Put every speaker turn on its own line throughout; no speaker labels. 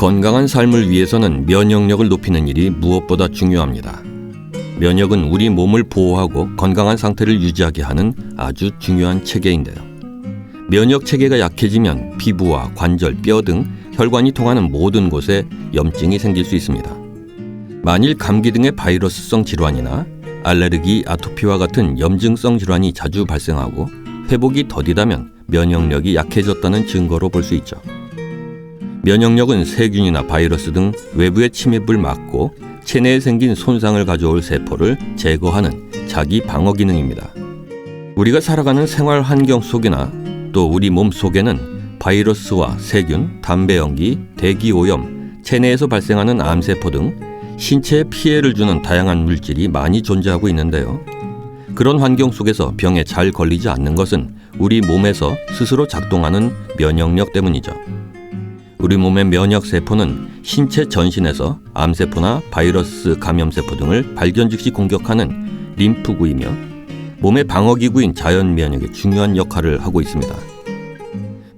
건강한 삶을 위해서는 면역력을 높이는 일이 무엇보다 중요합니다. 면역은 우리 몸을 보호하고 건강한 상태를 유지하게 하는 아주 중요한 체계인데요. 면역 체계가 약해지면 피부와 관절, 뼈 등 혈관이 통하는 모든 곳에 염증이 생길 수 있습니다. 만일 감기 등의 바이러스성 질환이나 알레르기, 아토피와 같은 염증성 질환이 자주 발생하고 회복이 더디다면 면역력이 약해졌다는 증거로 볼 수 있죠. 면역력은 세균이나 바이러스 등 외부의 침입을 막고 체내에 생긴 손상을 가져올 세포를 제거하는 자기 방어 기능입니다. 우리가 살아가는 생활 환경 속이나 또 우리 몸 속에는 바이러스와 세균, 담배 연기, 대기 오염, 체내에서 발생하는 암세포 등 신체에 피해를 주는 다양한 물질이 많이 존재하고 있는데요. 그런 환경 속에서 병에 잘 걸리지 않는 것은 우리 몸에서 스스로 작동하는 면역력 때문이죠. 우리 몸의 면역세포는 신체 전신에서 암세포나 바이러스 감염세포 등을 발견 즉시 공격하는 림프구이며 몸의 방어기구인 자연면역에 중요한 역할을 하고 있습니다.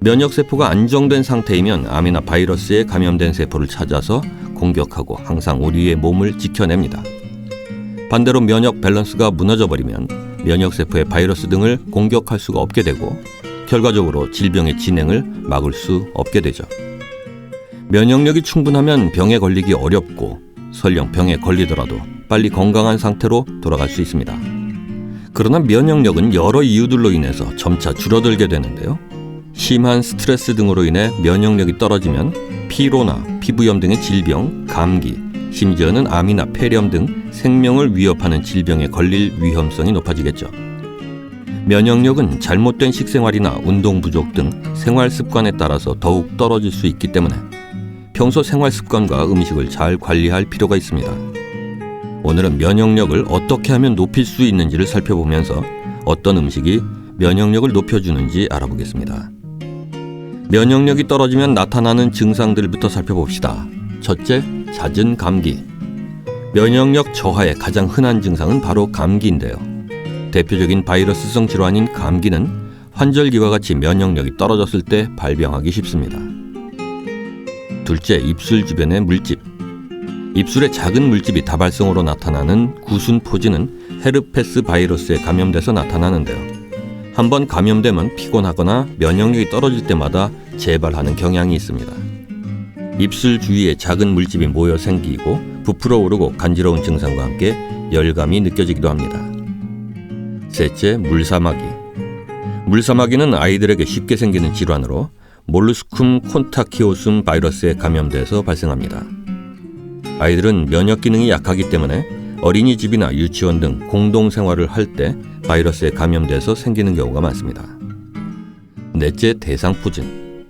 면역세포가 안정된 상태이면 암이나 바이러스에 감염된 세포를 찾아서 공격하고 항상 우리의 몸을 지켜냅니다. 반대로 면역 밸런스가 무너져버리면 면역세포의 바이러스 등을 공격할 수가 없게 되고 결과적으로 질병의 진행을 막을 수 없게 되죠. 면역력이 충분하면 병에 걸리기 어렵고 설령 병에 걸리더라도 빨리 건강한 상태로 돌아갈 수 있습니다. 그러나 면역력은 여러 이유들로 인해서 점차 줄어들게 되는데요. 심한 스트레스 등으로 인해 면역력이 떨어지면 피로나 피부염 등의 질병, 감기, 심지어는 암이나 폐렴 등 생명을 위협하는 질병에 걸릴 위험성이 높아지겠죠. 면역력은 잘못된 식생활이나 운동 부족 등 생활 습관에 따라서 더욱 떨어질 수 있기 때문에 평소 생활 습관과 음식을 잘 관리할 필요가 있습니다. 오늘은 면역력을 어떻게 하면 높일 수 있는지를 살펴보면서 어떤 음식이 면역력을 높여주는지 알아보겠습니다. 면역력이 떨어지면 나타나는 증상들부터 살펴봅시다. 첫째, 잦은 감기. 면역력 저하의 가장 흔한 증상은 바로 감기인데요. 대표적인 바이러스성 질환인 감기는 환절기와 같이 면역력이 떨어졌을 때 발병하기 쉽습니다. 둘째, 입술 주변의 물집. 입술에 작은 물집이 다발성으로 나타나는 구순포진은 헤르페스 바이러스에 감염돼서 나타나는데요. 한번 감염되면 피곤하거나 면역력이 떨어질 때마다 재발하는 경향이 있습니다. 입술 주위에 작은 물집이 모여 생기고 부풀어 오르고 간지러운 증상과 함께 열감이 느껴지기도 합니다. 셋째, 물사마귀. 물사마귀는 아이들에게 쉽게 생기는 질환으로 몰루스쿰 콘타키오숨 바이러스에 감염돼서 발생합니다. 아이들은 면역 기능이 약하기 때문에 어린이집이나 유치원 등 공동생활을 할 때 바이러스에 감염돼서 생기는 경우가 많습니다. 넷째, 대상포진.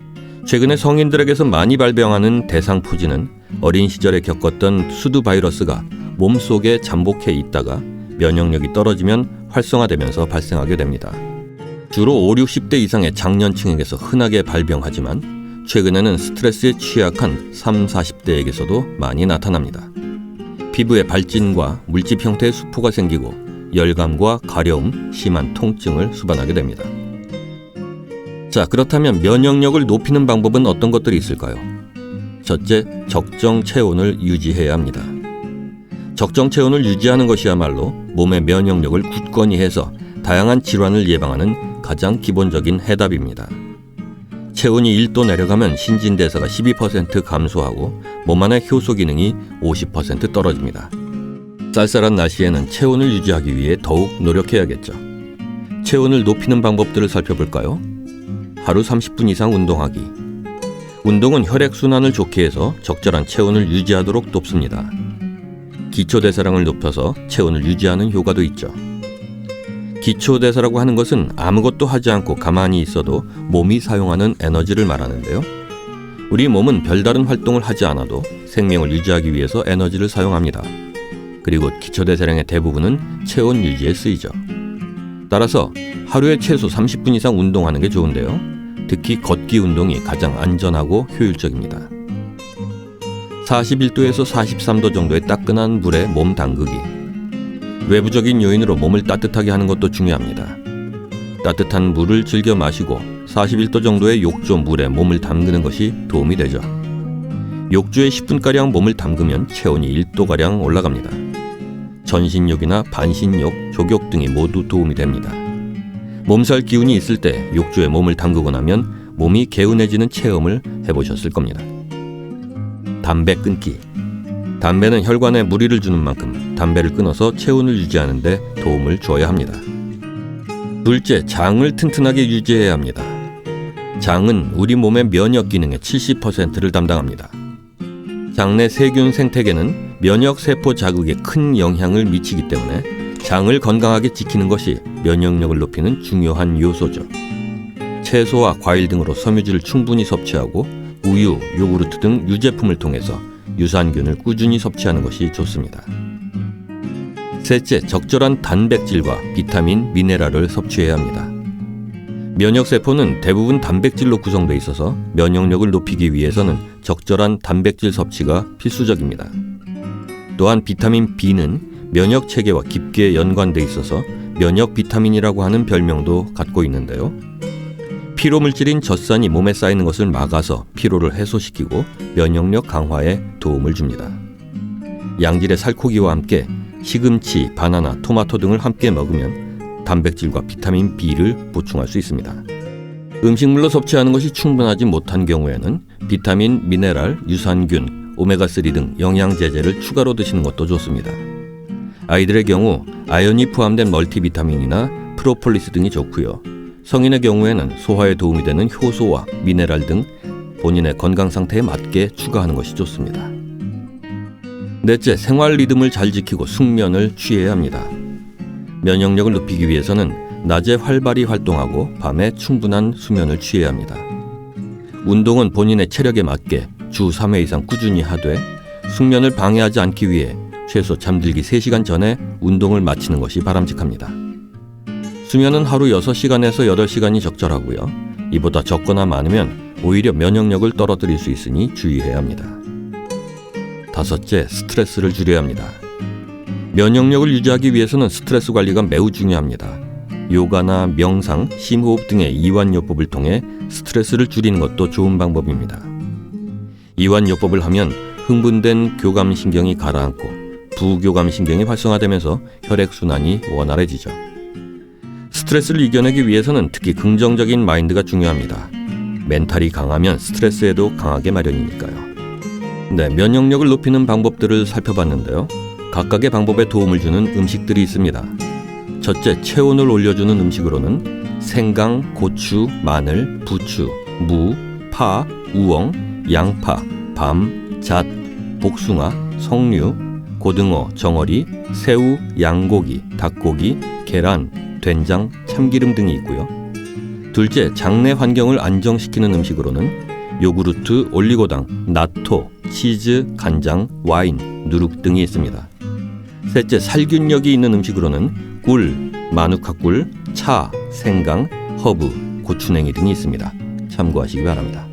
최근에 성인들에게서 많이 발병하는 대상포진은 어린 시절에 겪었던 수두 바이러스가 몸속에 잠복해 있다가 면역력이 떨어지면 활성화되면서 발생하게 됩니다. 주로 5, 60대 이상의 장년층에게서 흔하게 발병하지만 최근에는 스트레스에 취약한 3, 40대에게서도 많이 나타납니다. 피부에 발진과 물집 형태의 수포가 생기고 열감과 가려움, 심한 통증을 수반하게 됩니다. 자, 그렇다면 면역력을 높이는 방법은 어떤 것들이 있을까요? 첫째, 적정 체온을 유지해야 합니다. 적정 체온을 유지하는 것이야말로 몸의 면역력을 굳건히 해서 다양한 질환을 예방하는 가장 기본적인 해답입니다. 체온이 1도 내려가면 신진대사가 12% 감소하고 몸 안의 효소 기능이 50% 떨어집니다. 쌀쌀한 날씨에는 체온을 유지하기 위해 더욱 노력해야겠죠. 체온을 높이는 방법들을 살펴볼까요? 하루 30분 이상 운동하기. 운동은 혈액순환을 좋게 해서 적절한 체온을 유지하도록 돕습니다. 기초대사량을 높여서 체온을 유지하는 효과도 있죠. 기초대사라고 하는 것은 아무것도 하지 않고 가만히 있어도 몸이 사용하는 에너지를 말하는데요. 우리 몸은 별다른 활동을 하지 않아도 생명을 유지하기 위해서 에너지를 사용합니다. 그리고 기초대사량의 대부분은 체온 유지에 쓰이죠. 따라서 하루에 최소 30분 이상 운동하는 게 좋은데요. 특히 걷기 운동이 가장 안전하고 효율적입니다. 41도에서 43도 정도의 따끈한 물에 몸 담그기. 외부적인 요인으로 몸을 따뜻하게 하는 것도 중요합니다. 따뜻한 물을 즐겨 마시고 41도 정도의 욕조 물에 몸을 담그는 것이 도움이 되죠. 욕조에 10분가량 몸을 담그면 체온이 1도가량 올라갑니다. 전신욕이나 반신욕, 족욕 등이 모두 도움이 됩니다. 몸살 기운이 있을 때 욕조에 몸을 담그고 나면 몸이 개운해지는 체험을 해보셨을 겁니다. 담배 끊기. 담배는 혈관에 무리를 주는 만큼 담배를 끊어서 체온을 유지하는 데 도움을 줘야 합니다. 둘째, 장을 튼튼하게 유지해야 합니다. 장은 우리 몸의 면역 기능의 70%를 담당합니다. 장 내 세균 생태계는 면역 세포 자극에 큰 영향을 미치기 때문에 장을 건강하게 지키는 것이 면역력을 높이는 중요한 요소죠. 채소와 과일 등으로 섬유질을 충분히 섭취하고 우유, 요구르트 등 유제품을 통해서 유산균을 꾸준히 섭취하는 것이 좋습니다. 셋째, 적절한 단백질과 비타민, 미네랄을 섭취해야 합니다. 면역세포는 대부분 단백질로 구성되어 있어서 면역력을 높이기 위해서는 적절한 단백질 섭취가 필수적입니다. 또한 비타민 B는 면역 체계와 깊게 연관되어 있어서 면역 비타민이라고 하는 별명도 갖고 있는데요. 피로물질인 젖산이 몸에 쌓이는 것을 막아서 피로를 해소시키고 면역력 강화에 도움을 줍니다. 양질의 살코기와 함께 시금치, 바나나, 토마토 등을 함께 먹으면 단백질과 비타민 B를 보충할 수 있습니다. 음식물로 섭취하는 것이 충분하지 못한 경우에는 비타민, 미네랄, 유산균, 오메가3 등 영양제제를 추가로 드시는 것도 좋습니다. 아이들의 경우 아연이 포함된 멀티비타민이나 프로폴리스 등이 좋고요. 성인의 경우에는 소화에 도움이 되는 효소와 미네랄 등 본인의 건강 상태에 맞게 추가하는 것이 좋습니다. 넷째, 생활 리듬을 잘 지키고 숙면을 취해야 합니다. 면역력을 높이기 위해서는 낮에 활발히 활동하고 밤에 충분한 수면을 취해야 합니다. 운동은 본인의 체력에 맞게 주 3회 이상 꾸준히 하되 숙면을 방해하지 않기 위해 최소 잠들기 3시간 전에 운동을 마치는 것이 바람직합니다. 수면은 하루 6시간에서 8시간이 적절하고요. 이보다 적거나 많으면 오히려 면역력을 떨어뜨릴 수 있으니 주의해야 합니다. 다섯째, 스트레스를 줄여야 합니다. 면역력을 유지하기 위해서는 스트레스 관리가 매우 중요합니다. 요가나 명상, 심호흡 등의 이완요법을 통해 스트레스를 줄이는 것도 좋은 방법입니다. 이완요법을 하면 흥분된 교감신경이 가라앉고 부교감신경이 활성화되면서 혈액순환이 원활해지죠. 스트레스를 이겨내기 위해서는 특히 긍정적인 마인드가 중요합니다. 멘탈이 강하면 스트레스에도 강하게 마련이니까요. 네, 면역력을 높이는 방법들을 살펴봤는데요. 각각의 방법에 도움을 주는 음식들이 있습니다. 첫째, 체온을 올려주는 음식으로는 생강, 고추, 마늘, 부추, 무, 파, 우엉, 양파, 밤, 잣, 복숭아, 석류, 고등어, 정어리, 새우, 양고기, 닭고기, 계란, 된장, 참기름 등이 있고요. 둘째, 장내 환경을 안정시키는 음식으로는 요구르트, 올리고당, 나토, 치즈, 간장, 와인, 누룩 등이 있습니다. 셋째, 살균력이 있는 음식으로는 꿀, 마누카꿀, 차, 생강, 허브, 고추냉이 등이 있습니다. 참고하시기 바랍니다.